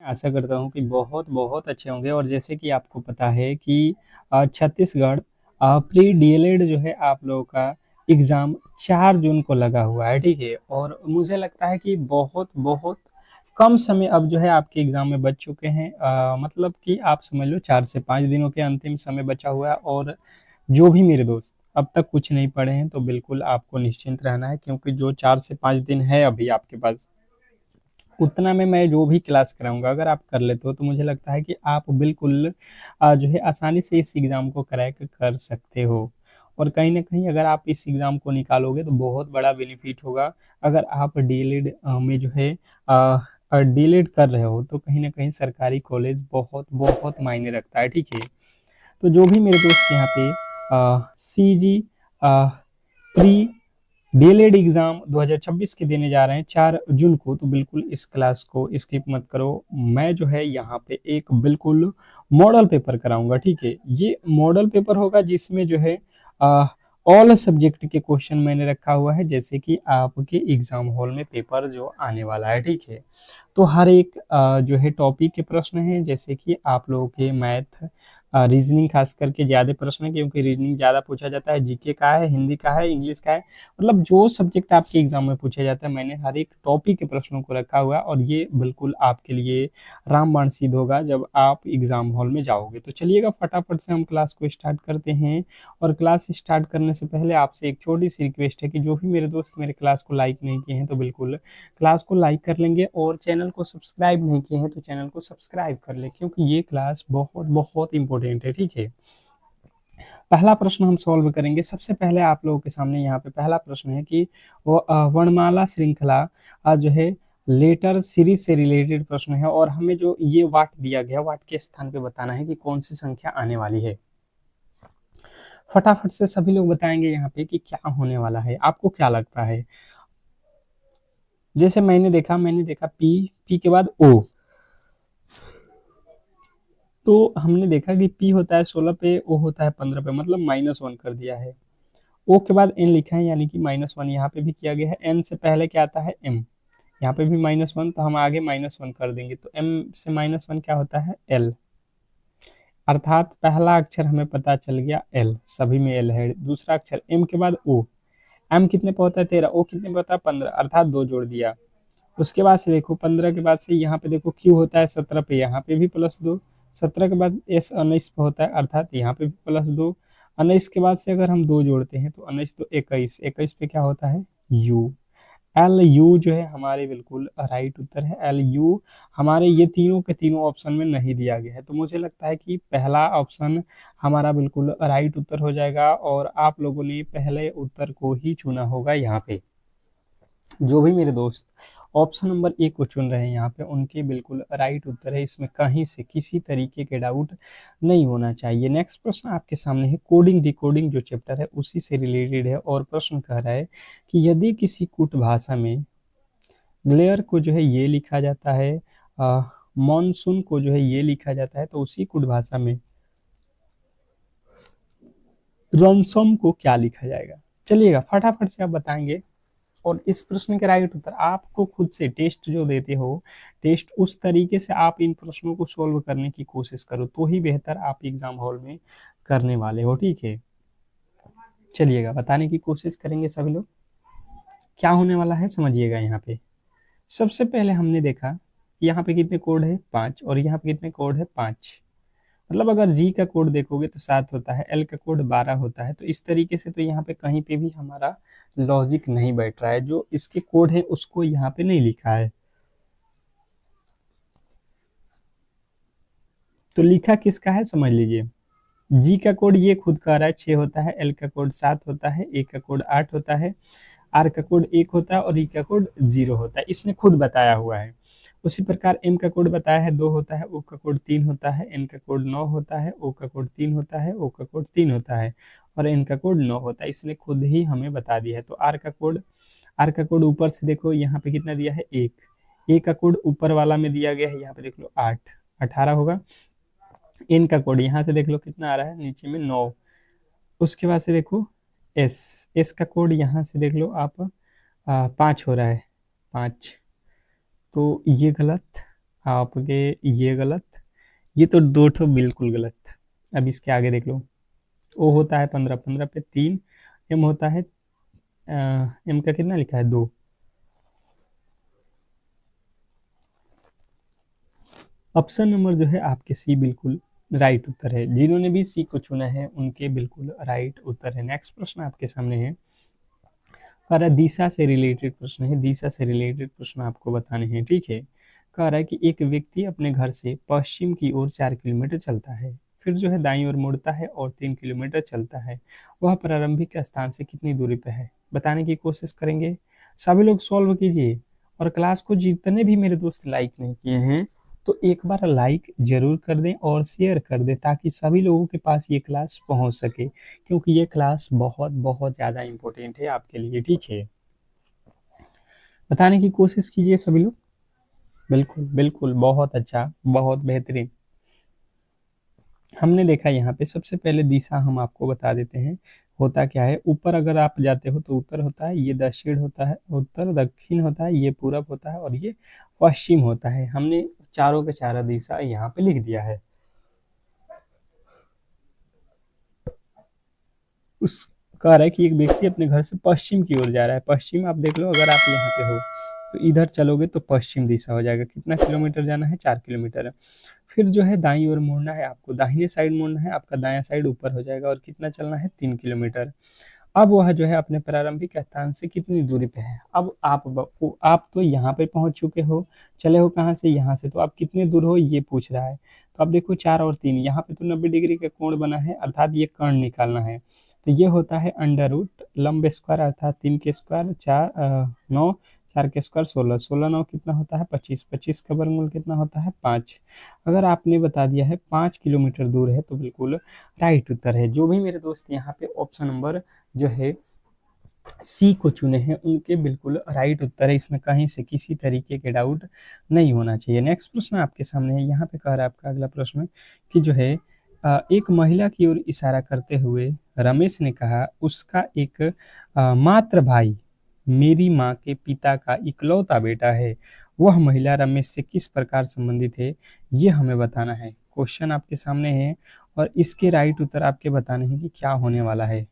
आशा करता हूँ कि बहुत बहुत अच्छे होंगे। और जैसे कि आपको पता है कि छत्तीसगढ़ प्री डीएलएड जो है आप लोगों का एग्ज़ाम 4 जून को लगा हुआ है, ठीक है। और मुझे लगता है कि बहुत बहुत कम समय अब जो है आपके एग्ज़ाम में बच चुके हैं। मतलब कि आप समझ लो 4 से 5 दिनों के अंतिम समय बचा हुआ है। और जो भी मेरे दोस्त अब तक कुछ नहीं पढ़े हैं तो बिल्कुल आपको निश्चिंत रहना है, क्योंकि जो 4 से 5 दिन है अभी आपके पास, उतना में मैं जो भी क्लास कराऊंगा अगर आप कर लेते हो तो मुझे लगता है कि आप बिल्कुल जो है आसानी से इस एग्ज़ाम को क्रैक कर सकते हो। और कहीं ना कहीं अगर आप इस एग्ज़ाम को निकालोगे तो बहुत बड़ा बेनिफिट होगा। अगर आप डीएलएड में जो है डीएलएड कर रहे हो तो कहीं ना कहीं सरकारी कॉलेज बहुत बहुत मायने रखता है, ठीक है। तो जो भी मेरे दोस्त यहाँ पे सी जी प्री डीएलएड एग्जाम 2026 के देने जा रहे हैं 4 जून को, तो बिल्कुल इस क्लास को स्किप मत करो। मैं जो है यहाँ पे एक बिल्कुल मॉडल पेपर कराऊंगा, ठीक है। ये मॉडल पेपर होगा जिसमें जो है ऑल सब्जेक्ट के क्वेश्चन मैंने रखा हुआ है, जैसे कि आपके एग्जाम हॉल में पेपर जो आने वाला है, ठीक है। तो हर एक जो है टॉपिक के प्रश्न हैं, जैसे कि आप लोगों के मैथ, रीजनिंग खास करके ज़्यादा प्रश्न है, क्योंकि रीजनिंग ज़्यादा पूछा जाता है। जीके का है, हिंदी का है, इंग्लिश का है, मतलब जो सब्जेक्ट आपके एग्जाम में पूछा जाता है मैंने हर एक टॉपिक के प्रश्नों को रखा हुआ है। और ये बिल्कुल आपके लिए रामबाण सिद्ध होगा जब आप एग्जाम हॉल में जाओगे। तो चलिएगा फटाफट से हम क्लास को स्टार्ट करते हैं। और क्लास स्टार्ट करने से पहले आपसे एक छोटी सी रिक्वेस्ट है कि जो भी मेरे दोस्त मेरे क्लास को लाइक नहीं किए हैं तो बिल्कुल क्लास को लाइक कर लेंगे, और चैनल को सब्सक्राइब नहीं किए हैं तो चैनल को सब्सक्राइब कर ले, क्योंकि ये क्लास बहुत बहुत इंपॉर्टेंट है, ठीक है। पहला प्रश्न हम सॉल्व करेंगे। सबसे पहले आप लोगों के सामने यहाँ पे पहला प्रश्न है कि वो वर्णमाला श्रृंखला जो है लेटर सीरीज से रिलेटेड प्रश्न है। और हमें जो ये वाट दिया गया, वाट के स्थान पे बताना है कि कौन सी संख्या आने वाली है। फटाफट से सभी लोग बताएंगे यहाँ पे कि क्या होने वाला है, आपको क्या लगता है। जैसे मैंने देखा पी के बाद ओ, तो हमने देखा कि पी होता है 16 पे, ओ होता है 15 पे, मतलब -1 कर दिया है। ओ के बाद एन लिखा है, यानी कि -1 यहाँ पे भी किया गया है। एन से पहले क्या आता है, एम, यहाँ पे भी -1, तो हम आगे -1 कर देंगे, तो एम से -1 क्या होता है, एल। अर्थात पहला अक्षर हमें पता चल गया एल, सभी में एल है। दूसरा अक्षर एम के बाद ओ, एम कितने पे होता है 13, ओ कितने पे होता है 15, अर्थात 2 जोड़ दिया। उसके बाद से देखो 15 के बाद से यहाँ पे देखो क्यू होता है 17 पे, यहाँ पे भी +2। 17 के बाद एस 19 पे होता है, अर्थात यहाँ पे भी +2। 19 के बाद से अगर हम 2 जोड़ते हैं तो 19 तो 21, 21 पे क्या होता है, यू। एल यू जो है हमारे बिल्कुल राइट उत्तर है। एल यू हमारे ये तीनों के तीनों ऑप्शन में नहीं दिया गया है, तो मुझे लगता है कि पहला ऑप्शन हमारा बिल्कुल राइट उत्तर हो जाएगा। और आप लोगों ने पहले उत्तर को ही चुना होगा यहाँ पे। जो भी मेरे दोस्त ऑप्शन नंबर ए को चुन रहे हैं यहाँ पे, उनके बिल्कुल राइट उत्तर है, इसमें कहीं से किसी तरीके के डाउट नहीं होना चाहिए। नेक्स्ट प्रश्न आपके सामने है, कोडिंग डिकोडिंग जो चैप्टर है उसी से रिलेटेड है। और प्रश्न कह रहा है कि यदि किसी कूट भाषा में ग्लेयर को जो है ये लिखा जाता है, मॉनसून को जो है ये लिखा जाता है, तो उसी कूट भाषा में रनसम को क्या लिखा जाएगा। चलिएगा फटाफट से आप बताएंगे। और इस प्रश्न के राइट उत्तर आपको खुद से टेस्ट जो देते हो, टेस्ट उस तरीके से आप इन प्रश्नों को सोल्व करने की कोशिश करो, तो ही बेहतर आप एग्जाम हॉल में करने वाले हो, ठीक है। चलिएगा बताने की कोशिश करेंगे सभी लोग। क्या होने वाला है समझिएगा यहाँ पे। सबसे पहले हमने देखा यहाँ पे कितने कोड है 5, और यहाँ पे कितने कोड है 5। मतलब अगर जी का कोड देखोगे तो 7 होता है, एल का कोड 12 होता है। तो इस तरीके से तो यहाँ पे कहीं पे भी हमारा लॉजिक नहीं बैठ रहा है, जो इसके कोड है उसको यहाँ पे नहीं लिखा है। तो लिखा किसका है समझ लीजिए। जी का कोड ये खुद कह रहा है 6 होता है, एल का कोड 7 होता है, ए का कोड 8 होता है, आर का कोड 1 होता है, और ई का कोड 0 होता है, इसने खुद बताया हुआ है। उसी प्रकार एम का कोड बताया है 2 होता है, ओ का कोड 3 होता है, एन का कोड 9 होता है, ओ का कोड 3 होता है, ओ का कोड 3 होता है, और एन का कोड 9 होता है, इसने खुद ही हमें बता दिया है। तो आर का कोड ऊपर से देखो यहाँ पे कितना दिया है 1, ए का कोड ऊपर वाला में दिया गया है, यहाँ पे देख लो 8, 18 होगा। एन का कोड यहाँ से देख लो कितना आ रहा है, नीचे में 9। उसके बाद से देखो एस, एस का कोड यहाँ से देख लो आप 5 हो रहा है, 5। तो ये गलत आपके ये गलत, ये तो दो ठो बिल्कुल गलत। अब इसके आगे देख लो। ओ होता है 15, 15 पे 3, एम होता है एम का कितना लिखा है 2। ऑप्शन नंबर जो है आपके सी बिल्कुल राइट उत्तर है। जिन्होंने भी सी को चुना है उनके बिल्कुल राइट उत्तर है। नेक्स्ट प्रश्न आपके सामने है, कह रहा है दिशा से रिलेटेड प्रश्न है, दिशा से रिलेटेड प्रश्न आपको बताने हैं, ठीक है। कह रहा है कि एक व्यक्ति अपने घर से पश्चिम की ओर 4 किलोमीटर चलता है, फिर जो है दाईं ओर मुड़ता है और 3 किलोमीटर चलता है। वह प्रारंभिक स्थान से कितनी दूरी पर है, बताने की कोशिश करेंगे। सभी लोग सॉल्व कीजिए। और क्लास को जितने भी मेरे दोस्त लाइक नहीं किए हैं तो एक बार लाइक जरूर कर दें और शेयर कर दें, ताकि सभी लोगों के पास ये क्लास पहुंच सके, क्योंकि ये क्लास बहुत बहुत ज़्यादा इम्पोर्टेंट है आपके लिए, ठीक है। बताने की कोशिश कीजिए सभी लोग। बिल्कुल बिल्कुल, बहुत अच्छा, बहुत बेहतरीन। हमने देखा यहाँ पे सबसे पहले दिशा हम आपको बता देते हैं। होता क्या है, ऊपर अगर आप जाते हो तो उत्तर होता है, ये दक्षिण होता है, उत्तर दक्षिण होता है, ये पूरब होता है और ये पश्चिम होता है। हमने चारों के चारों दिशा यहाँ पे लिख दिया है। उस कह रहा है कि एक व्यक्ति अपने घर से पश्चिम की ओर जा रहा है। पश्चिम आप देख लो, अगर आप यहाँ पे हो तो इधर चलोगे तो पश्चिम दिशा हो जाएगा। कितना किलोमीटर जाना है, 4 किलोमीटर। फिर जो है दाईं ओर मुड़ना है आपको, दाहिने साइड मुड़ना है, आपका दायां साइड ऊपर हो जाएगा। और कितना चलना है, 3 किलोमीटर। अब वह जो है अपने प्रारंभिक स्थान से कितनी दूरी पे है। अब आप तो यहाँ पे पहुंच चुके हो, चले हो कहाँ से, यहाँ से। तो आप कितने दूर हो ये पूछ रहा है। तो आप देखो 4 और 3, यहाँ पे तो 90 डिग्री का कोण बना है, अर्थात ये कर्ण निकालना है। तो ये होता है अंडर रूट लंब स्क्वायर, अर्थात 3 के स्क्वायर 9, 4 के स्क्वायर 16, 16 9 कितना होता है 25, 25 का वर्गमूल कितना होता है 5। अगर आपने बता दिया है 5 किलोमीटर दूर है तो बिल्कुल राइट उत्तर है। जो भी मेरे दोस्त यहाँ पे ऑप्शन नंबर जो है सी को चुने हैं उनके बिल्कुल राइट उत्तर है। इसमें कहीं से किसी तरीके के डाउट नहीं होना चाहिए। नेक्स्ट प्रश्न आपके सामने है, यहाँ पे कह रहा है आपका अगला प्रश्न कि जो है एक महिला की ओर इशारा करते हुए रमेश ने कहा, उसका एक मात्र भाई मेरी माँ के पिता का इकलौता बेटा है। वह महिला रमेश से किस प्रकार संबंधित है, ये हमें बताना है। क्वेश्चन आपके सामने है और इसके राइट उत्तर आपके बताने हैं कि क्या होने वाला है।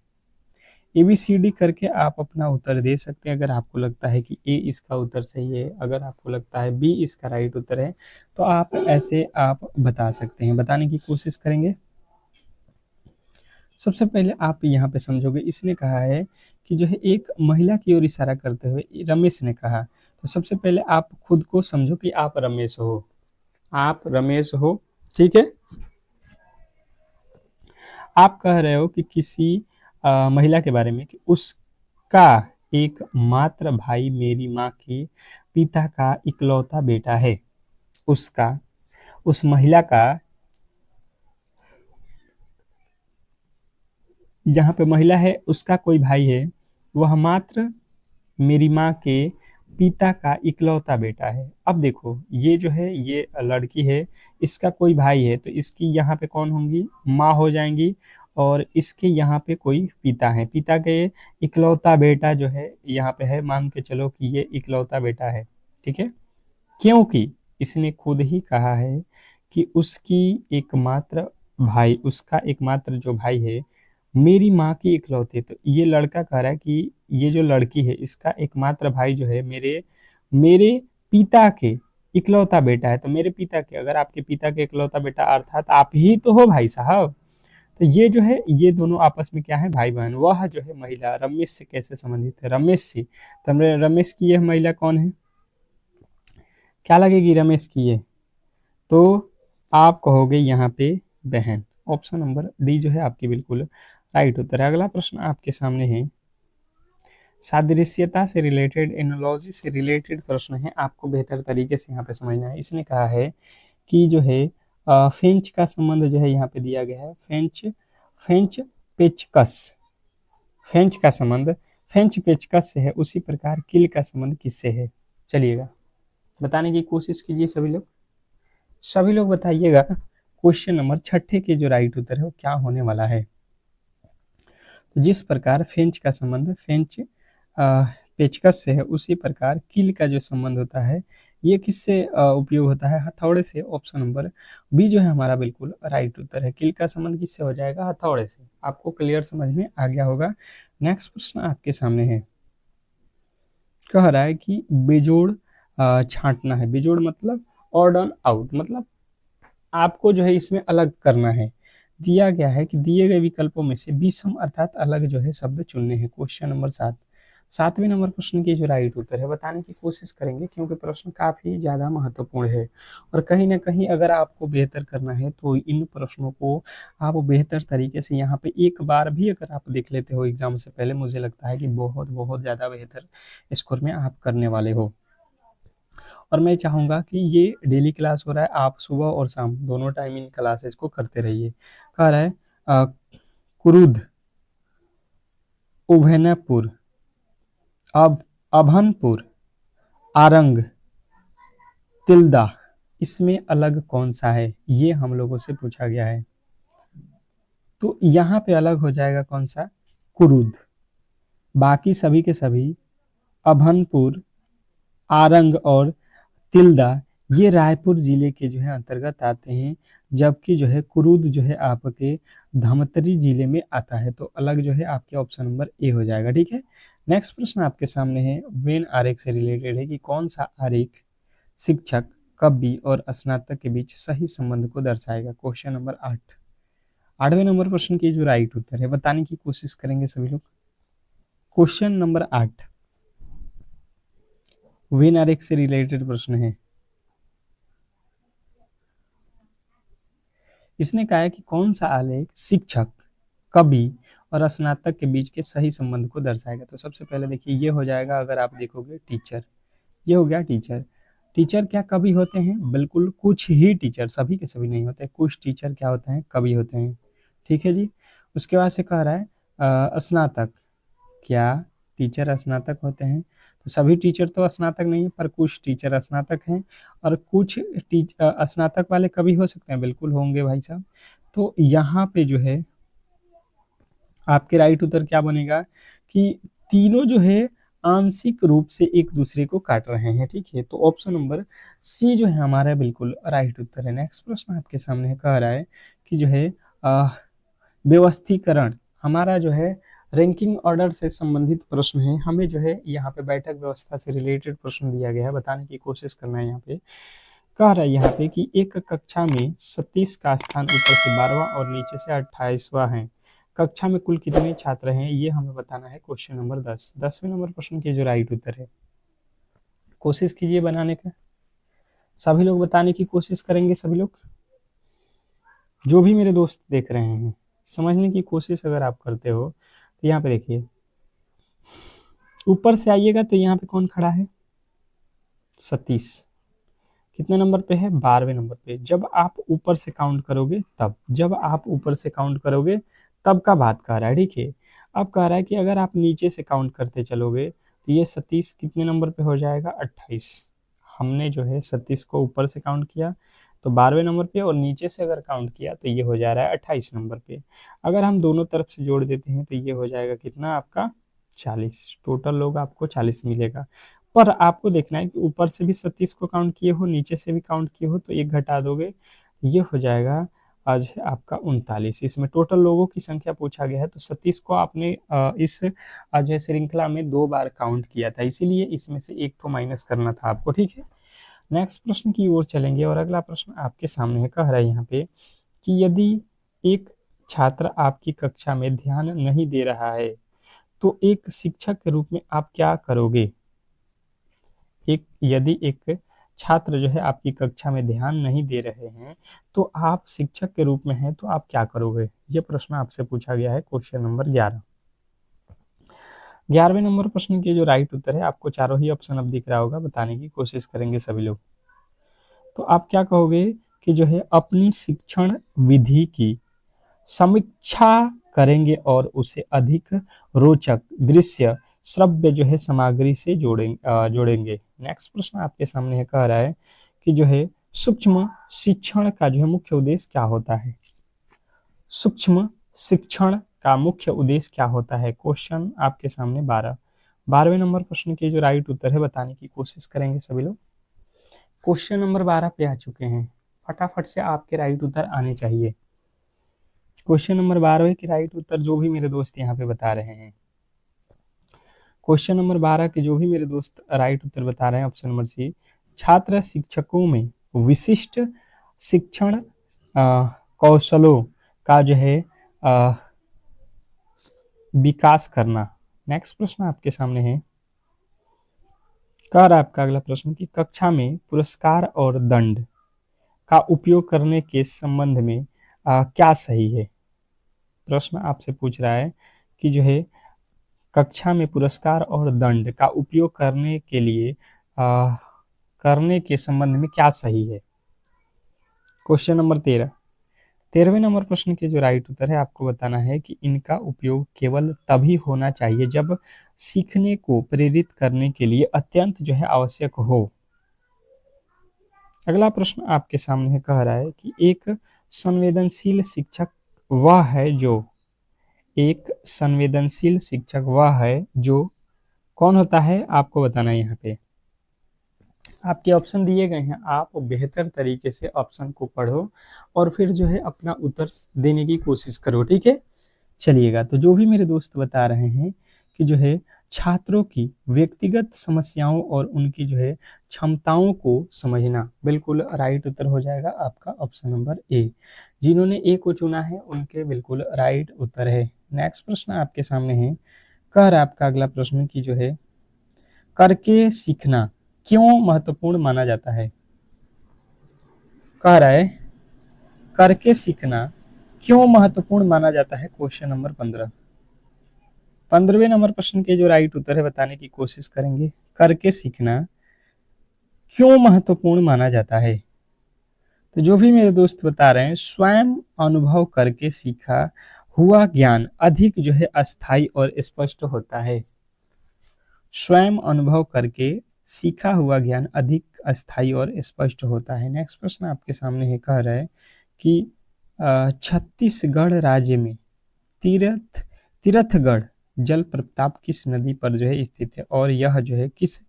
ABCD करके आप अपना उत्तर दे सकते हैं। अगर आपको लगता है कि ए इसका उत्तर सही है, अगर आपको लगता है बी इसका राइट उत्तर है, तो आप ऐसे आप बता सकते हैं। बताने की कोशिश करेंगे। सबसे पहले आप यहाँ पे समझोगे, इसने कहा है कि जो है एक महिला की ओर इशारा करते हुए रमेश ने कहा। तो सबसे पहले आप खुद को समझो कि आप रमेश हो, आप रमेश हो, ठीक है। आप कह रहे हो कि किसी महिला के बारे में कि उसका एक मात्र भाई मेरी माँ के पिता का इकलौता बेटा है। उसका, उस महिला का, यहाँ पे महिला है, उसका कोई भाई है, वह मात्र मेरी माँ के पिता का इकलौता बेटा है। अब देखो ये जो है ये लड़की है, इसका कोई भाई है तो इसकी यहाँ पे कौन होंगी, माँ हो जाएंगी। और इसके यहाँ पे कोई पिता है, पिता के इकलौता बेटा जो है यहाँ पे है, मान के चलो कि ये इकलौता बेटा है, ठीक है। क्योंकि इसने खुद ही कहा है कि उसकी एकमात्र भाई, उसका एकमात्र जो भाई है मेरी माँ की इकलौते। तो ये लड़का कह रहा है कि ये जो लड़की है इसका एकमात्र भाई जो है मेरे मेरे पिता के इकलौता बेटा है। तो मेरे पिता के, अगर आपके पिता के इकलौता बेटा अर्थात आप ही तो हो भाई साहब। तो ये जो है ये दोनों आपस में क्या है, भाई बहन। वह जो है महिला रमेश से कैसे संबंधित है, रमेश से। तो रमेश की यह महिला कौन है, क्या लगेगी रमेश की ये, तो आप कहोगे यहाँ पे बहन। ऑप्शन नंबर डी जो है आपकी बिल्कुल राइट उत्तर है। अगला प्रश्न आपके सामने है, सादृश्यता से रिलेटेड, एनोलॉजी से रिलेटेड प्रश्न है, आपको बेहतर तरीके से यहाँ पे समझना है। इसने कहा है कि जो है फेंच का संबंध जो है यहाँ पे दिया गया है, फेंच फेंच पेचकस, फेंच का संबंध फेंच पेचकस से है, उसी प्रकार किल का संबंध किससे है। चलिएगा बताने की कोशिश कीजिए सभी लोग, सभी लोग बताइएगा। क्वेश्चन नंबर छठे के जो राइट उत्तर है वो क्या होने वाला है। तो जिस प्रकार फेंच का संबंध फेंच पेचकस से है, उसी प्रकार किल का जो संबंध होता है ये किससे उपयोग होता है? हथौड़े से। ऑप्शन नंबर बी जो है हमारा बिल्कुल राइट उत्तर है। किल का संबंध किससे हो जाएगा? हथौड़े से। आपको क्लियर समझ में आ गया होगा। नेक्स्ट प्रश्न आपके सामने है, कह रहा है कि बेजोड़ छांटना है। बेजोड़ मतलब ऑड ऑन आउट, मतलब आपको जो है इसमें अलग करना है। दिया गया है कि दिए गए विकल्पों में से विषम अर्थात अलग जो है शब्द चुनने हैं। Question number 7। 7वें नंबर प्रश्न की जो राइट उत्तर है बताने की कोशिश करेंगे, क्योंकि प्रश्न काफी ज्यादा महत्वपूर्ण है और कहीं ना कहीं अगर आपको बेहतर करना है तो इन प्रश्नों को आप बेहतर तरीके से यहाँ पे एक बार भी अगर आप देख लेते हो एग्जाम से पहले, मुझे लगता है कि बहुत बहुत ज्यादा बेहतर स्कोर में आप करने वाले हो। और मैं चाहूँगा कि ये डेली क्लास हो रहा है, आप सुबह और शाम दोनों टाइम इन क्लासेस को करते रहिए। कह रहा है कुरुद, उभयपुर, अब अभनपुर, आरंग, तिल्दा, इसमें अलग कौन सा है? ये हम लोगों से पूछा गया है। तो यहाँ पे अलग हो जाएगा कौन सा? कुरुद। बाकी सभी के सभी अभनपुर, आरंग और तिल्दा ये रायपुर जिले के जो है अंतर्गत आते हैं, जबकि जो है कुरुद जो है आपके धमतरी जिले में आता है। तो अलग जो है आपके ऑप्शन नंबर ए हो जाएगा। ठीक है। नेक्स्ट प्रश्न आपके सामने है, वेन आरेख से रिलेटेड है कि कौन सा आरेख शिक्षक, कवि और स्नातक के बीच सही संबंध को दर्शाएगा। Question number 8। 8वें नंबर प्रश्न की जो राइट उत्तर है बताने की कोशिश करेंगे सभी लोग। क्वेश्चन नंबर 8 वेन आरेख से रिलेटेड प्रश्न है। इसने कहा है कि कौन सा आलेख शिक्षक, कवि और स्नातक के बीच के सही संबंध को दर्शाएगा। तो सबसे पहले देखिए ये हो जाएगा, अगर आप देखोगे टीचर, ये हो गया टीचर। टीचर क्या कवि होते हैं? बिल्कुल कुछ ही टीचर, सभी के सभी नहीं होते, कुछ टीचर क्या होते हैं? कवि होते हैं। ठीक है जी। उसके बाद से कह रहा है स्नातक, क्या टीचर स्नातक होते हैं? तो सभी टीचर तो स्नातक नहीं है, पर कुछ टीचर स्नातक हैं और कुछ स्नातक वाले कवि हो सकते हैं, बिल्कुल होंगे भाई साहब। तो यहाँ पे जो है आपके राइट उत्तर क्या बनेगा कि तीनों जो है आंशिक रूप से एक दूसरे को काट रहे हैं। ठीक है। तो ऑप्शन नंबर सी जो है हमारा बिल्कुल राइट उत्तर है। नेक्स्ट प्रश्न आपके सामने है, कह रहा है कि जो है व्यवस्थीकरण, हमारा जो है रैंकिंग ऑर्डर से संबंधित प्रश्न है। हमें जो है यहाँ पे बैठक व्यवस्था से रिलेटेड प्रश्न दिया गया है, बताने की कोशिश करना है। यहाँ पे कह रहा है यहाँ पे कि एक कक्षा में 37 का स्थान ऊपर से 12वां और नीचे से 28वां है। कक्षा में कुल कितने छात्र हैं ये हमें बताना है। Question number 10। 10वें नंबर प्रश्न की जो राइट उत्तर है, कोशिश कीजिए बनाने का। सभी लोग बताने की कोशिश करेंगे, सभी लोग जो भी मेरे दोस्त देख रहे हैं समझने की कोशिश अगर आप करते हो तो यहाँ पे देखिए ऊपर से आइएगा तो यहाँ पे कौन खड़ा है? 37। कितने नंबर पे है? 12वें नंबर पे। जब आप ऊपर से काउंट करोगे तब, जब आप ऊपर से काउंट करोगे तब का बात कर रहा है। ठीक है। अब कह रहा है कि अगर आप नीचे से काउंट करते चलोगे तो ये 37 कितने नंबर पे हो जाएगा? 28। हमने जो है 37 को ऊपर से काउंट किया तो 12वें नंबर पे, और नीचे से अगर काउंट किया तो ये हो जा रहा है 28 नंबर पे। अगर हम दोनों तरफ से जोड़ देते हैं तो ये हो जाएगा कितना आपका? 40। टोटल लोग आपको 40 मिलेगा। पर आपको देखना है कि ऊपर से भी 37 को काउंट किए हो, नीचे से भी काउंट किए हो, तो एक घटा दोगे ये हो जाएगा आज है आपका 39। इसमें टोटल लोगों की संख्या पूछा गया है, तो 37 को आपने इस जो है श्रृंखला में 2 बार काउंट किया था, इसीलिए इसमें से एक को माइनस करना था आपको। ठीक है। नेक्स्ट प्रश्न की ओर चलेंगे और अगला प्रश्न आपके सामने है। कह रहा है यहाँ पे कि यदि एक छात्र आपकी कक्षा में ध्यान नहीं दे रहा है तो एक शिक्षक के रूप में आप क्या करोगे? यदि एक छात्र जो है आपकी कक्षा में ध्यान नहीं दे रहे हैं तो आप शिक्षक के रूप में हैं तो आप क्या करोगे? ये प्रश्न आपसे पूछा गया है। Question number 11। 11वें नंबर प्रश्न के जो राइट उत्तर है, आपको चारों ही ऑप्शन अब दिख रहा होगा, बताने की कोशिश करेंगे सभी लोग। तो आप क्या कहोगे कि जो है अपनी शिक्षण विधि की समीक्षा करेंगे और उसे अधिक रोचक दृश्य श्रव्य जो है सामग्री से जोड़ेंगे। नेक्स्ट प्रश्न आपके सामने है, कह रहा है कि जो है सूक्ष्म शिक्षण का जो है मुख्य उद्देश्य क्या होता है? सूक्ष्म शिक्षण का मुख्य उद्देश्य क्या होता है? क्वेश्चन आपके सामने 12। 12वें नंबर प्रश्न के जो राइट उत्तर है बताने की कोशिश करेंगे सभी लोग। क्वेश्चन नंबर 12 पे आ चुके हैं। फटाफट से आपके राइट उत्तर आने चाहिए। क्वेश्चन नंबर 12 के राइट उत्तर जो भी मेरे दोस्त यहाँ पे बता रहे हैं, क्वेश्चन नंबर 12 के जो भी मेरे दोस्त राइट उत्तर बता रहे हैं, ऑप्शन नंबर सी, छात्र शिक्षकों में विशिष्ट शिक्षण कौशलों का जो है विकास करना। नेक्स्ट प्रश्न आपके सामने है, कह रहा है आपका अगला प्रश्न कि कक्षा में पुरस्कार और दंड का उपयोग करने के संबंध में क्या सही है। प्रश्न आपसे पूछ रहा है कि जो है कक्षा में पुरस्कार और दंड का उपयोग करने के लिए करने के संबंध में क्या सही है। क्वेश्चन नंबर 13वें नंबर प्रश्न के जो राइट उत्तर है आपको बताना है कि इनका उपयोग केवल तभी होना चाहिए जब सीखने को प्रेरित करने के लिए अत्यंत जो है आवश्यक हो। अगला प्रश्न आपके सामने कह रहा है कि एक संवेदनशील शिक्षक वह है जो, एक संवेदनशील शिक्षक वह है जो कौन होता है, आपको बताना है। यहाँ पे आपके ऑप्शन दिए गए हैं, आप बेहतर तरीके से ऑप्शन को पढ़ो और फिर जो है अपना उत्तर देने की कोशिश करो, ठीक है। चलिएगा, तो जो भी मेरे दोस्त बता रहे हैं कि जो है छात्रों की व्यक्तिगत समस्याओं और उनकी जो है क्षमताओं को समझना, बिल्कुल राइट उत्तर हो जाएगा आपका ऑप्शन नंबर ए। जिन्होंने ए को चुना है उनके बिल्कुल राइट उत्तर है। नेक्स्ट प्रश्न आपके सामने है, कह रहा है आपका अगला प्रश्न की जो है करके सीखना क्यों महत्वपूर्ण माना जाता है। कह रहा है करके सीखना क्यों महत्वपूर्ण माना जाता है। क्वेश्चन नंबर 15वें नंबर प्रश्न के जो राइट उत्तर है बताने की कोशिश करेंगे। करके सीखना क्यों महत्वपूर्ण माना जाता है। तो जो भी मेरे दोस्त बता रहे हैं, स्वयं अनुभव करके सीखा हुआ ज्ञान अधिक जो है अस्थायी और स्पष्ट होता है। स्वयं अनुभव करके सीखा हुआ ज्ञान अधिक अस्थायी और स्पष्ट होता है। नेक्स्ट प्रश्न आपके सामने है, कह रहा है कि छत्तीसगढ़ राज्य में तीरथगढ़ जलप्रपात किस नदी पर जो है स्थित है और यह जो है किस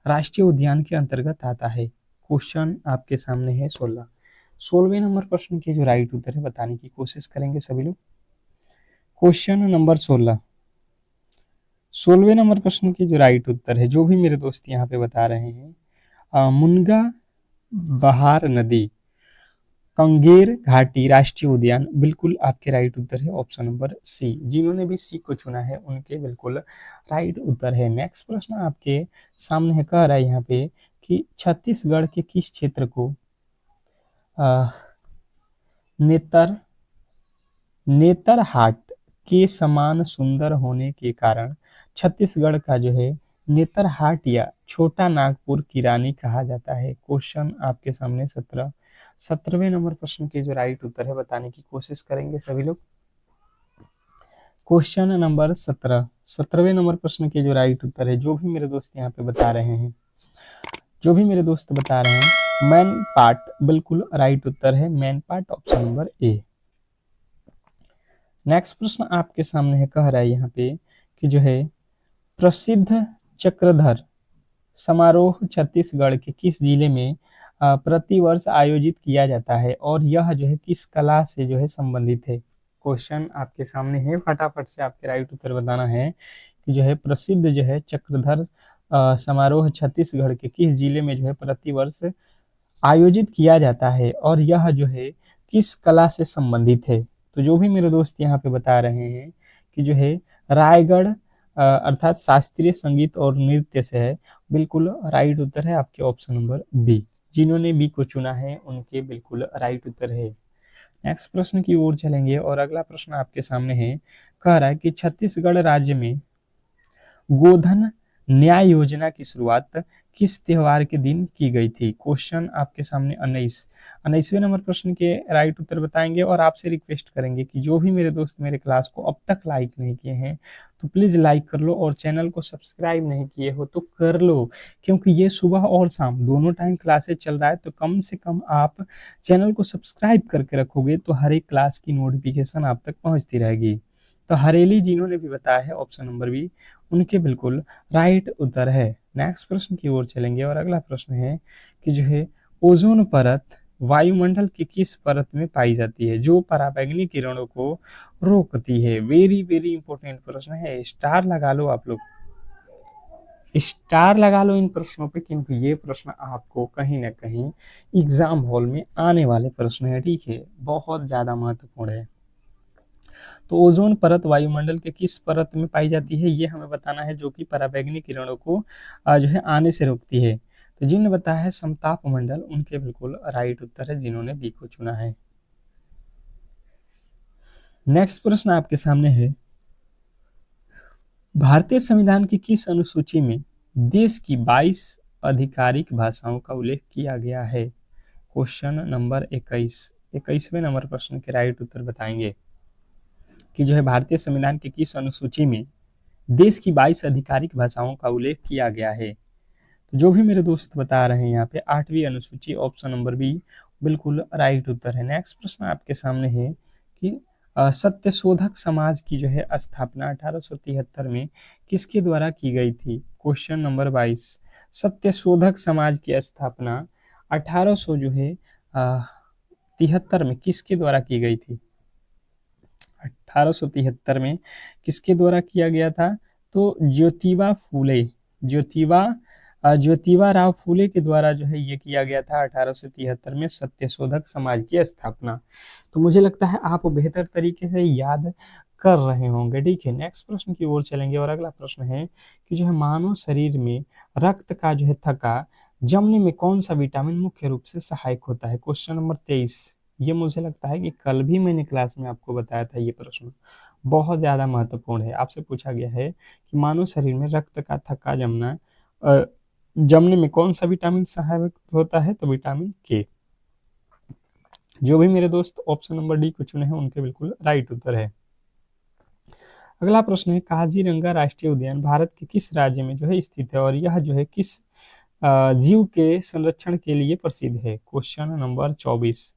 राष्ट्रीय उद्यान के अंतर्गत आता है। क्वेश्चन आपके सामने है 16वें नंबर प्रश्न के जो राइट उत्तर है बताने की कोशिश करेंगे सभी लोग। क्वेश्चन नंबर 16वें नंबर प्रश्न की जो राइट उत्तर है, जो भी मेरे दोस्त यहाँ पे बता रहे हैं, मुनगा बहार नदी कंगेर घाटी राष्ट्रीय उद्यान, बिल्कुल आपके राइट उत्तर है ऑप्शन नंबर सी। जिन्होंने भी सी को चुना है उनके बिल्कुल राइट उत्तर है। नेक्स्ट प्रश्न आपके सामने है, कह रहा है यहाँ पे कि छत्तीसगढ़ के किस क्षेत्र को नेतरहाट के समान सुंदर होने के कारण छत्तीसगढ़ का जो है नेतरहाट या छोटा नागपुर की रानी कहा जाता है। क्वेश्चन आपके सामने 17वें नंबर प्रश्न के जो राइट उत्तर है बताने की कोशिश करेंगे सभी लोग। क्वेश्चन नंबर 17वें नंबर प्रश्न के जो राइट उत्तर है, जो भी मेरे दोस्त यहाँ पे बता रहे हैं, मैन पार्ट, बिल्कुल राइट उत्तर है man part option number A. Next प्रश्न आपके सामने है, कह रहा है यहाँ पे कि जो है प्रसिद्ध चक्रधर समारोह छत्तीसगढ़ के किस जिले में प्रतिवर्ष आयोजित किया जाता है और यह जो है किस कला से जो है संबंधित है। क्वेश्चन आपके सामने है, फटाफट से आपके राइट उत्तर बताना है कि जो है प्रसिद्ध जो है चक्रधर समारोह छत्तीसगढ़ के किस जिले में जो है प्रतिवर्ष आयोजित किया जाता है और यह जो है किस कला से संबंधित है। तो जो भी मेरे दोस्त यहाँ पे बता रहे हैं कि जो है रायगढ़ अर्थात शास्त्रीय संगीत और नृत्य से है, बिल्कुल राइट उत्तर है आपके ऑप्शन नंबर बी। जिन्होंने बी को चुना है उनके बिल्कुल राइट उत्तर है। नेक्स्ट प्रश्न की ओर चलेंगे और अगला प्रश्न आपके सामने है, कह रहा है कि छत्तीसगढ़ राज्य में गोधन न्याय योजना की शुरुआत किस त्योहार के दिन की गई थी। क्वेश्चन आपके सामने 19वें नंबर प्रश्न के राइट उत्तर बताएंगे और आपसे रिक्वेस्ट करेंगे कि जो भी मेरे दोस्त मेरे क्लास को अब तक लाइक नहीं किए हैं तो प्लीज लाइक कर लो और चैनल को सब्सक्राइब नहीं किए हो तो कर लो, क्योंकि ये सुबह और शाम दोनों टाइम क्लासेस चल रहा है, तो कम से कम आप चैनल को सब्सक्राइब करके रखोगे तो हर एक क्लास की नोटिफिकेशन आप तक पहुंचती रहेगी। तो हरेली जिन्होंने भी बताया है ऑप्शन नंबर बी, उनके बिल्कुल राइट उत्तर है। नेक्स्ट प्रश्न की ओर चलेंगे और अगला प्रश्न है कि जो है ओजोन परत वायुमंडल की किस परत में पाई जाती है जो पराबैंगनी किरणों को रोकती है? वेरी वेरी इंपॉर्टेंट प्रश्न है, स्टार लगा लो आप लोग, स्टार लगा लो इन प्रश्नों पे, क्योंकि ये प्रश्न आपको कहीं ना कहीं एग्जाम हॉल में आने वाले प्रश्न है, ठीक है, बहुत ज्यादा महत्वपूर्ण है। तो ओजोन परत वायुमंडल के किस परत में पाई जाती है ये हमें बताना है, जो कि पराबैंगनी किरणों को जो है आने से रोकती है। तो जिन्होंने बताया है समताप मंडल, उनके बिल्कुल राइट उत्तर है जिन्होंने बी को चुना है। नेक्स्ट प्रश्न आपके सामने है, भारतीय संविधान की किस अनुसूची में देश की 22 आधिकारिक भाषाओं का उल्लेख किया गया है? क्वेश्चन नंबर 21, 21वें नंबर प्रश्न के राइट उत्तर बताएंगे कि जो है भारतीय संविधान की किस अनुसूची में देश की 22 आधिकारिक भाषाओं का उल्लेख किया गया है? तो जो भी मेरे दोस्त बता रहे हैं यहाँ पे 8वीं अनुसूची, ऑप्शन नंबर बी बिल्कुल राइट उत्तर है। नेक्स्ट प्रश्न आपके सामने है कि सत्यशोधक समाज की जो है स्थापना 1873 में किसके द्वारा की गई थी? क्वेश्चन नंबर 22, सत्यशोधक समाज की स्थापना 1800 जो है 73 में किसके द्वारा की गई थी? 1873 में किसके द्वारा किया गया था? तो ज्योतिबा फूले, ज्योतिबा ज्योतिबा राव फूले के द्वारा जो है ये किया गया था 1873 में सत्यशोधक समाज की स्थापना। तो मुझे लगता है आप बेहतर तरीके से याद कर रहे होंगे, ठीक है। नेक्स्ट प्रश्न की ओर चलेंगे और अगला प्रश्न है कि जो है मानव शरीर में रक्त का जो है थक्का जमने में कौन सा विटामिन मुख्य रूप से सहायक होता है? क्वेश्चन नंबर 23, ये मुझे लगता है कि कल भी मैंने क्लास में आपको बताया था, ये प्रश्न बहुत ज्यादा महत्वपूर्ण है। आपसे पूछा गया है कि मानव शरीर में रक्त का थक्का जमने में कौन सा विटामिन सहायक होता है? तो विटामिन के। जो भी मेरे दोस्त ऑप्शन नंबर डी को चुने हैं उनके बिल्कुल राइट उत्तर है। अगला प्रश्न है, काजीरंगा राष्ट्रीय उद्यान भारत के किस राज्य में जो है स्थित है और यह जो है किस जीव के संरक्षण के लिए प्रसिद्ध है? क्वेश्चन नंबर 24,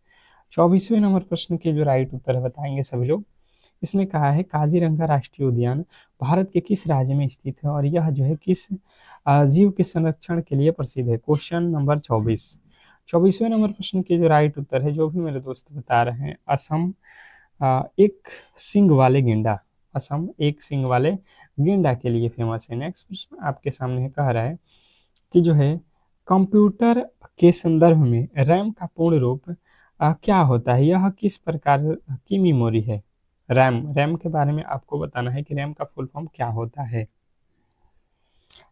24वें नंबर प्रश्न के जो राइट उत्तर है बताएंगे सभी लोग। इसने कहा है काजीरंगा राष्ट्रीय उद्यान भारत के किस राज्य में स्थित है और यह जो है किस जीव के संरक्षण के लिए प्रसिद्ध है? क्वेश्चन नंबर 24, 24वें नंबर प्रश्न के जो राइट उत्तर है, जो भी मेरे दोस्त बता रहे हैं, असम एक सिंग वाले गेंडा, असम एक सिंग वाले गेंडा के लिए फेमस है। नेक्स्ट प्रश्न आपके सामने कह रहा है कि जो है कंप्यूटर के संदर्भ में रैम का पूर्ण रूप क्या होता है? यह किस प्रकार की मेमोरी है? रैम, रैम के बारे में आपको बताना है कि रैम का फुल फॉर्म क्या होता है।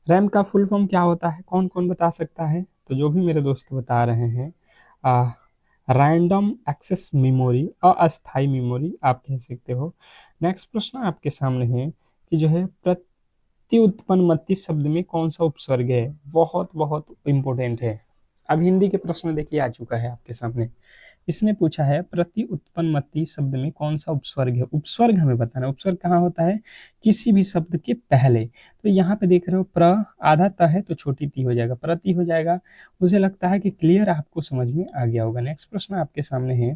रैम का फुल फॉर्म क्या होता है, कौन कौन बता सकता है? तो जो भी मेरे दोस्त बता रहे हैं, रैंडम एक्सेस मेमोरी, अस्थाई मेमोरी आप कह सकते हो। नेक्स्ट प्रश्न आपके सामने है कि जो है प्रत्युत्पन्नमति शब्द में कौन सा उपसर्ग है? बहुत बहुत इंपॉर्टेंट है। अब हिंदी के प्रश्न देखिए आ चुका है आपके सामने। इसने पूछा है प्रति उत्पन्नमति शब्द में कौन सा उपसर्ग है? उपसर्ग हमें बताना है। उपसर्ग कहाँ होता है? किसी भी शब्द के पहले। तो यहाँ पे देख रहे हो प्र आधा त है तो छोटी ती हो जाएगा, प्रति हो जाएगा। मुझे लगता है कि क्लियर आपको समझ में आ गया होगा। नेक्स्ट प्रश्न आपके सामने है,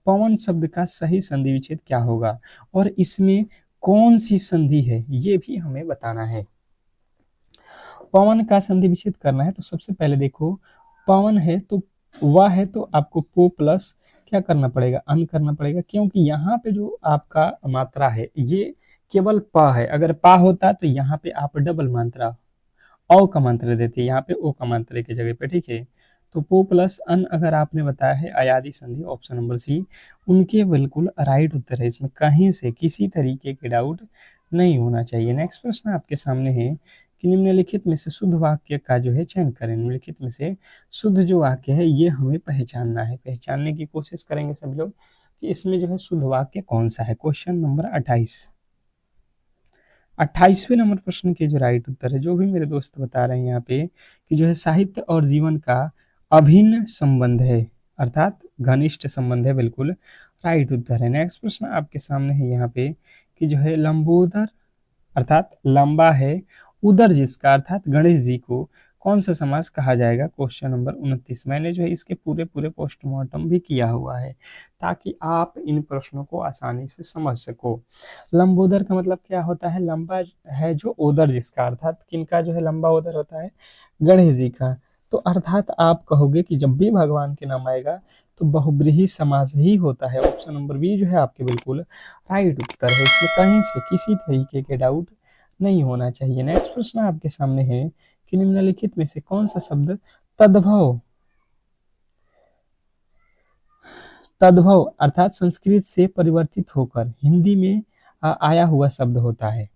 पवन शब्द का सही संधि विच्छेद क्या होगा और इसमें कौन सी संधि है ये भी हमें बताना है। पवन का संधि विच्छेद करना है तो सबसे पहले देखो, पवन है तो वह है तो आपको पो प्लस क्या करना पड़ेगा? अन करना पड़ेगा, क्योंकि यहाँ पे जो आपका मात्रा है ये केवल प है। अगर पा होता तो यहाँ पे आप डबल मात्रा औ का मात्रा देते, यहाँ पे ओ का मात्रा की जगह पे, ठीक है। तो पो प्लस अन अगर आपने बताया है अयादी संधि, ऑप्शन नंबर सी उनके बिल्कुल राइट उत्तर है। इसमें कहीं से किसी तरीके के डाउट नहीं होना चाहिए। नेक्स्ट प्रश्न आपके सामने है कि निम्नलिखित में से शुद्ध वाक्य का जो है चयन करें। निम्नलिखित में से शुद्ध जो वाक्य है ये हमें पहचानना है, पहचानने की कोशिश करेंगे सब लोग कि इसमें जो है शुद्ध वाक्य कौन सा है। क्वेश्चन नंबर 28, 28वें नंबर प्रश्न के जो राइट उत्तर है, जो भी मेरे दोस्त बता रहे हैं यहाँ पे कि जो है साहित्य और जीवन का अभिन्न संबंध है, अर्थात घनिष्ठ संबंध है, बिल्कुल राइट उत्तर है। नेक्स्ट प्रश्न आपके सामने है यहाँ पे कि जो है लंबोदर अर्थात लंबा है उदर जिसका, अर्थात गणेश जी को कौन सा समास कहा जाएगा? Question number 29। मैंने जो है इसके पूरे पूरे पोस्टमार्टम भी किया हुआ है ताकि आप इन प्रश्नों को आसानी से समझ सको। लंबोदर का मतलब क्या होता है? लंबा है जो उदर जिसका, अर्थात किनका जो है लंबा उदर होता है? गणेश जी का। तो अर्थात आप कहोगे कि जब भी भगवान के नाम आएगा तो बहुब्रीहि समास ही होता है। ऑप्शन नंबर बी जो है आपके बिल्कुल राइट उत्तर है। इसमें कहीं से किसी तरीके के डाउट नहीं होना चाहिए। नेक्स्ट प्रश्न आपके सामने है कि निम्नलिखित में से कौन सा शब्द तद्भव तद्भव अर्थात संस्कृत से परिवर्तित होकर हिंदी में आया हुआ शब्द होता है,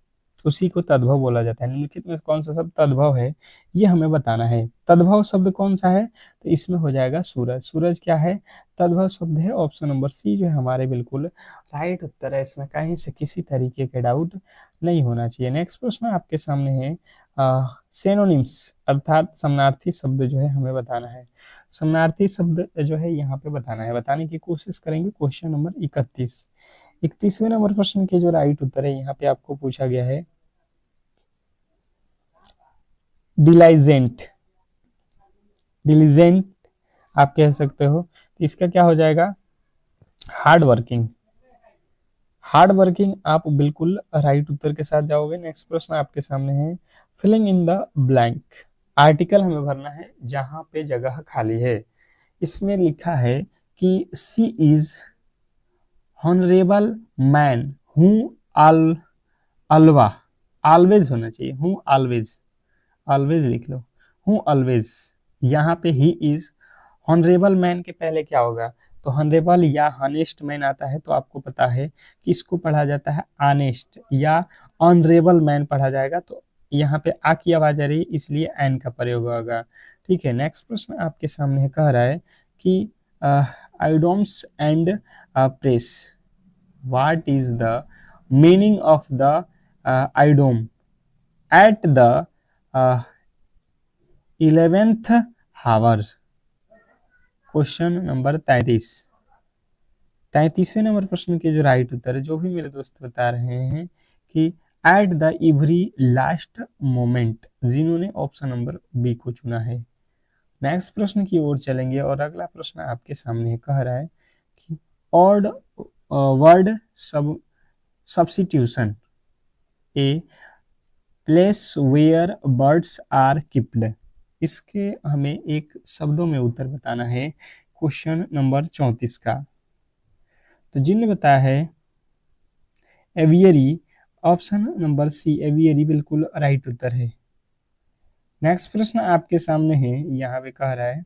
उसी को तद्भव बोला जाता है। निम्नलिखित में से कौन सा शब्द तद्भव है, ये हमें बताना है। तद्भव शब्द कौन सा है, तो इसमें हो जाएगा सूरज। सूरज क्या है, तद्भव शब्द है। ऑप्शन नंबर सी जो है हमारे बिल्कुल राइट उत्तर है। इसमें कहीं से किसी तरीके के डाउट नहीं होना चाहिए। नेक्स्ट प्रश्न आपके सामने है सेनोनिम्स अर्थात समानार्थी शब्द जो है हमें बताना है। समानार्थी शब्द जो है यहाँ पे बताना है, बताने की कोशिश करेंगे। क्वेश्चन नंबर 31, 31वें नंबर प्रश्न के जो राइट उत्तर है यहाँ पे आपको पूछा गया है डिलाइजेंट। डिलीजेंट आप कह सकते हो, तो इसका क्या हो जाएगा हार्ड वर्किंग। हार्ड वर्किंग आप बिल्कुल राइट उत्तर के साथ जाओगे। नेक्स्ट प्रश्न आपके सामने है filling in the blank. Article हमें भरना है जहां पे जगह खाली है। इसमें लिखा है कि सी इज हॉनरेबल मैन हु आल अलवा ऑलवेज होना चाहिए, हूँ ऑलवेज, ऑलवेज लिख लो, हूँ ऑलवेज। यहाँ पे ही इज हॉनरेबल मैन के पहले क्या होगा, तो हॉनरेबल या हॉनेस्ट मैन आता है, तो आपको पता है कि इसको पढ़ा जाता है ऑनेस्ट, या ऑनरेबल मैन पढ़ा जाएगा। तो यहाँ पे आ की आवाज आ रही है इसलिए एन का प्रयोग होगा। ठीक है, नेक्स्ट प्रश्न आपके सामने कह रहा है कि idioms and phrases, what is the meaning of the idiom at the 11th hour. Question number 33वें नंबर प्रश्न के जो राइट उत्तर है, जो भी मेरे दोस्त बता रहे हैं कि at the every last moment, जिन्होंने ऑप्शन नंबर बी को चुना है। नेक्स्ट प्रश्न की ओर चलेंगे और अगला प्रश्न आपके सामने कह रहा है कि odd word substitution a place where birds are kept. इसके हमें एक शब्दों में उत्तर बताना है क्वेश्चन नंबर 34 का। तो जिनने बताया है aviary, option number C aviary बिल्कुल राइट उत्तर है। नेक्स्ट प्रश्न आपके सामने है, यहाँ पे कह रहा है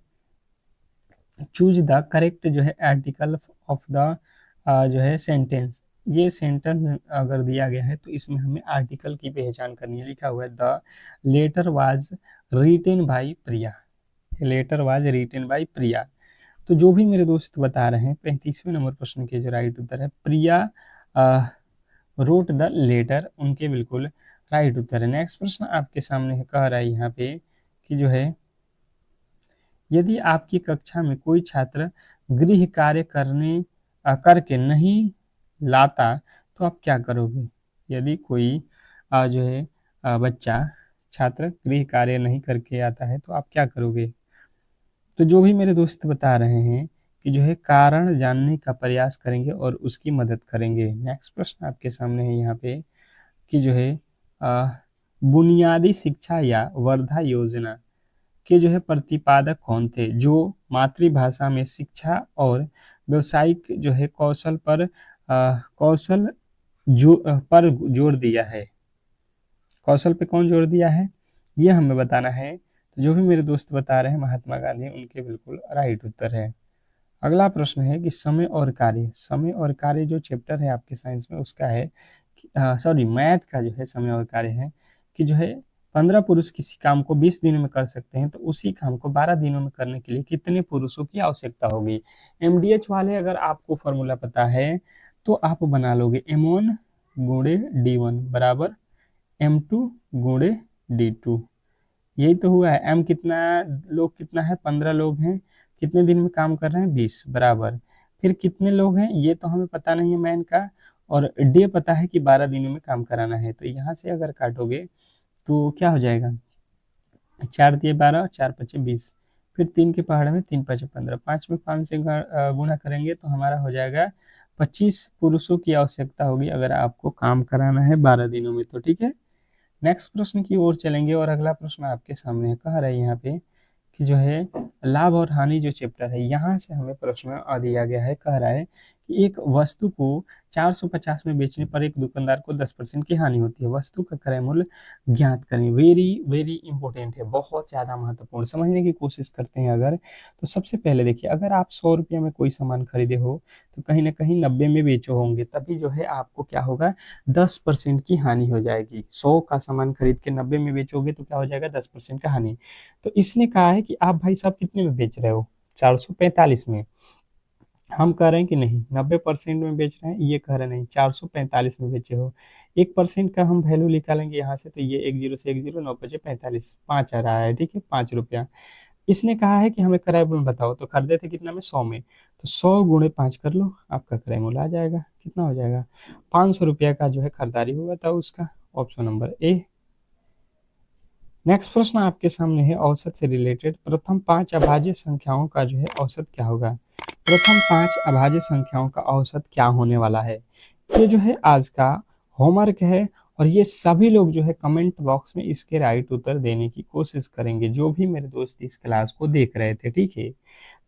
चूज द करेक्ट जो है आर्टिकल ऑफ द जो है सेंटेंस। ये सेंटेंस अगर दिया गया है तो इसमें हमें आर्टिकल की पहचान करनी है। लिखा हुआ है the letter was written by Priya, letter was written by Priya. तो जो भी मेरे दोस्त बता रहे हैं 35वें नंबर प्रश्न के जो राइट उत्तर है प्रिया रोट द लेटर, उनके बिल्कुल राइट उत्तर है। नेक्स्ट प्रश्न आपके सामने कह रहा है यहाँ पे कि जो है यदि आपकी कक्षा में कोई छात्र गृह कार्य करके नहीं लाता तो आप क्या करोगे। यदि कोई जो है बच्चा छात्र गृह कार्य नहीं करके आता है तो आप क्या करोगे। तो जो भी मेरे दोस्त बता रहे हैं कि जो है कारण जानने का प्रयास करेंगे और उसकी मदद करेंगे। नेक्स्ट प्रश्न आपके सामने है यहाँ पे कि जो है बुनियादी शिक्षा या वर्धा योजना के जो है प्रतिपादक कौन थे, जो मातृभाषा में शिक्षा और व्यवसायिक जो है कौशल पर जोर दिया है। कौशल पे कौन जोर दिया है ये हमें बताना है। तो जो भी मेरे दोस्त बता रहे हैं महात्मा गांधी, उनके बिल्कुल राइट उत्तर है। अगला प्रश्न है कि समय और कार्य, समय और कार्य जो चैप्टर है आपके साइंस में उसका है, सॉरी मैथ का जो है समय और कार्य है कि जो है 15 पुरुष किसी काम को 20 दिनों में कर सकते हैं, तो उसी काम को 12 दिनों में करने के लिए कितने पुरुषों की आवश्यकता होगी। एमडीएच वाले अगर आपको फॉर्मूला पता है तो आप बना लोगे M1 गुणे D1 बराबर M2 गुणे D2। यही तो हुआ है। एम कितना लोग कितना है 15 लोग हैं, कितने दिन में काम कर रहे हैं 20 बराबर, फिर कितने लोग हैं ये तो हमें पता नहीं है मैन का, और डे पता है कि 12 दिनों में काम कराना है। तो यहाँ से अगर काटोगे तो क्या हो जाएगा 4 दिए 12, 4 पचे 20, फिर 3 के पहाड़ में 3 पचे 15, 5 में 5 से गुणा करेंगे तो हमारा हो जाएगा 25 पुरुषों की आवश्यकता होगी अगर आपको काम कराना है 12 दिनों में। तो ठीक है, नेक्स्ट प्रश्न की ओर चलेंगे और अगला प्रश्न आपके सामने कह रहा है यहाँ पे कि जो है लाभ और हानि जो चैप्टर है, यहाँ से हमें प्रश्न दिया गया है, कह रहा है कि एक वस्तु को 450 में बेचने पर एक दुकानदार को 10% की हानि होती है। वस्तु का क्रय मूल्य ज्ञात करें। वेरी वेरी इंपॉर्टेंट है, बहुत ज़्यादा महत्वपूर्ण। समझने की कोशिश करते हैं अगर, तो सबसे पहले देखिए, अगर आप 100 रुपये में कोई सामान खरीदे हो तो कहीं ना कहीं 90 में बेचो होंगे, तभी जो है आपको क्या होगा, 10% की हानि हो जाएगी। 100 का सामान खरीद के 90 में बेचोगे तो क्या हो जाएगा, 10% का हानि। तो इसने कहा है कि आप भाई साहब कितने में बेच रहे हो, 445 में। हम कह रहे हैं कि नहीं 90% में बेच रहे हैं, ये कह रहे हैं नहीं 445 में बेचे हो। 1% का हम वैल्यू निकालेंगे यहाँ से, तो ये एक जीरो से एक जीरो, 9 × 5 = 45, 5 आ रहा है, ठीक है, 5 रुपया। इसने कहा है कि हमें क्रय मूल्य बताओ, तो खरीदे थे कितना में, 100 में, तो 100 × 5 कर लो, आपका क्रय मूल्य आ जाएगा। कितना हो जाएगा, 500 रुपया का जो है खरीदारी हुआ था उसका। Option number A. नेक्स्ट प्रश्न आपके सामने है औसत से रिलेटेड। प्रथम 5 अभाज्य संख्याओं का जो है औसत क्या होगा। प्रथम 5 अभाज्य संख्याओं का औसत क्या होने वाला है, ये जो है आज का होमवर्क है। और ये सभी लोग जो है कमेंट बॉक्स में इसके राइट उत्तर देने की कोशिश करेंगे, जो भी मेरे दोस्त इस क्लास को देख रहे थे, ठीक है।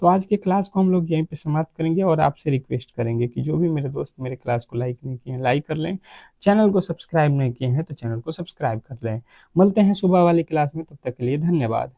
तो आज के क्लास को हम लोग यहीं पे समाप्त करेंगे, और आपसे रिक्वेस्ट करेंगे कि जो भी मेरे दोस्त मेरे क्लास को लाइक नहीं किए हैं लाइक कर लें, चैनल को सब्सक्राइब नहीं किए हैं तो चैनल को सब्सक्राइब कर लें। मिलते हैं सुबह वाली क्लास में, तब तक के लिए धन्यवाद।